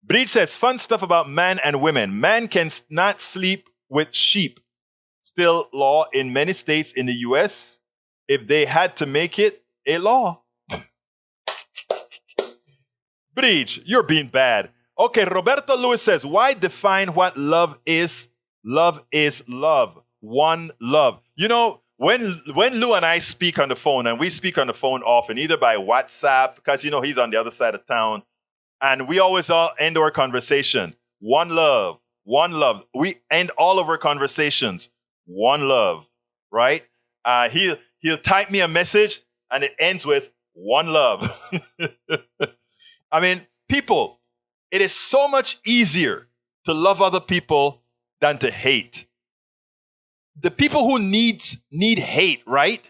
Breach says, fun stuff about man and women. Man can not sleep with sheep. Still law in many states in the U.S. if they had to make it a law. Breach, you're being bad. Okay, Roberto Lewis says, why define what love is? Love is love. One love. When Lou and I speak on the phone, and we speak on the phone often, either by WhatsApp, because, he's on the other side of town, and we always end our conversation, one love, one love. We end all of our conversations, one love, right? He'll type me a message, and it ends with one love. People, it is so much easier to love other people than to hate. The people who need hate, right?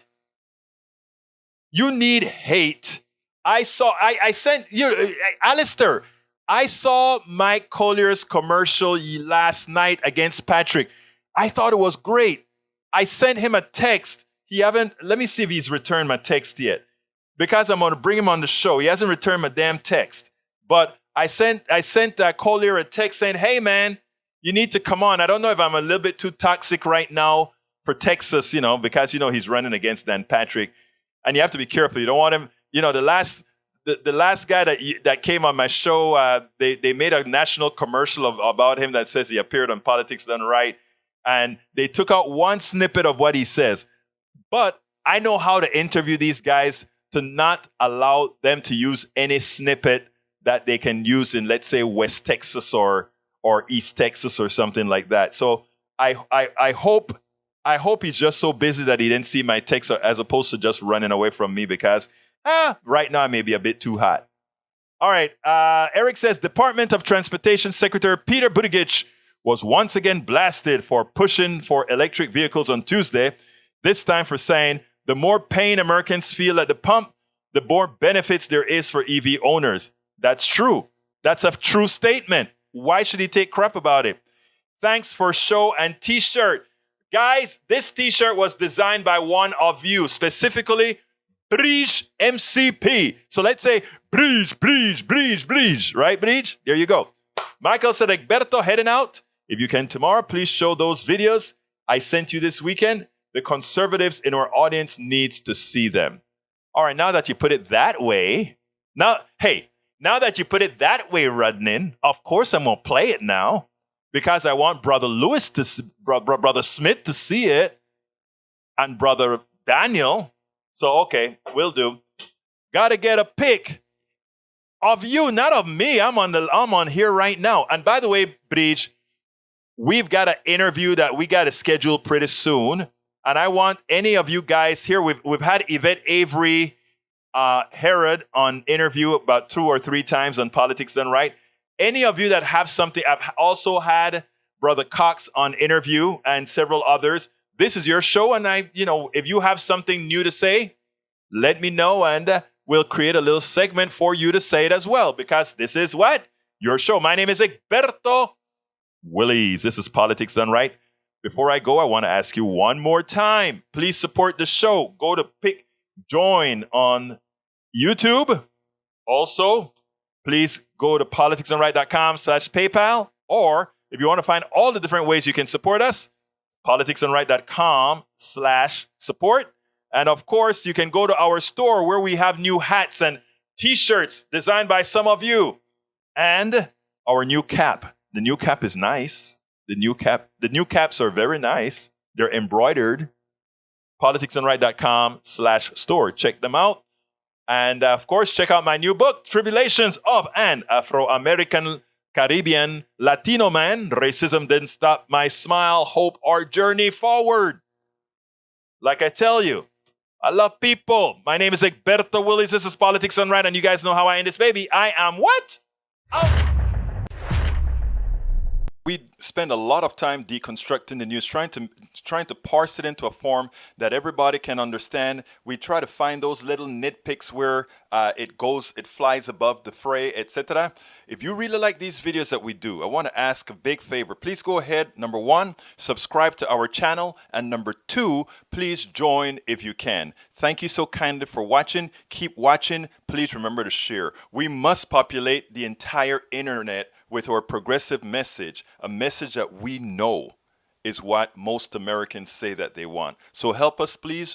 You need hate. I sent you, Alistair, I saw Mike Collier's commercial last night against Patrick. I thought it was great. I sent him a text. Let me see if he's returned my text yet. Because I'm going to bring him on the show. He hasn't returned my damn text. But I sent Collier a text saying, hey, man, you need to come on. I don't know if I'm a little bit too toxic right now for Texas, because, he's running against Dan Patrick. And you have to be careful. You don't want him, the the last guy that came on my show, they made a national commercial about him that says he appeared on Politics Done Right, and they took out one snippet of what he says. But I know how to interview these guys to not allow them to use any snippet that they can use in, let's say, West Texas or East Texas or something like that. So I hope he's just so busy that he didn't see my text as opposed to just running away from me because right now I may be a bit too hot. All right. Eric says Department of Transportation Secretary Peter Buttigieg was once again blasted for pushing for electric vehicles on Tuesday, this time for saying the more pain Americans feel at the pump, the more benefits there is for EV owners. That's true. That's a true statement. Why should he take crap about it? Thanks for show and t-shirt. Guys, this t-shirt was designed by one of you, specifically Buttigieg MCP. So let's say Buttigieg, right, Buttigieg? There you go. Michael said, Egberto heading out. If you can tomorrow, please show those videos I sent you this weekend. The conservatives in our audience needs to see them. All right, now that you put it that way, now that you put it that way, Rudnin, of course I'm going to play it now because I want Brother Brother Smith to see it and Brother Daniel. So, okay, will do. Got to get a pic of you, not of me. I'm on here right now. And by the way, Bridge, we've got an interview that we got to schedule pretty soon. And I want any of you guys here. We've had Yvette Avery Herod on interview about 2 or 3 times on Politics Done Right. Any of you that have something, I've also had Brother Cox on interview and several others. This is your show, and if you have something new to say, let me know, and we'll create a little segment for you to say it as well, because this is what? Your show. My name is Egberto Willies. This is Politics Done Right. Before I go, I want to ask you one more time. Please support the show. Go to join on YouTube. Also, please go to politicsdoneright.com/PayPal. Or if you want to find all the different ways you can support us, politicsdoneright.com/support. And of course, you can go to our store where we have new hats and t-shirts designed by some of you. And our new cap. The new cap is nice. The new caps are very nice. They're embroidered. politicsdoneright.com/store. Check them out. And of course, check out my new book, Tribulations of an Afro-American Caribbean Latino Man. Racism Didn't Stop My Smile, Hope Our Journey Forward. Like I tell you, I love people. My name is Egberto Willies. This is Politics Done Right. And you guys know how I end this baby. I am what? Out. We spend a lot of time deconstructing the news, trying to parse it into a form that everybody can understand. We try to find those little nitpicks where it flies above the fray, etc. If you really like these videos that we do, I want to ask a big favor. Please go ahead. Number 1, subscribe to our channel. And number 2, please join if you can. Thank you so kindly for watching. Keep watching. Please remember to share. We must populate the entire internet with our progressive message, a message that we know is what most Americans say that they want. So help us, please.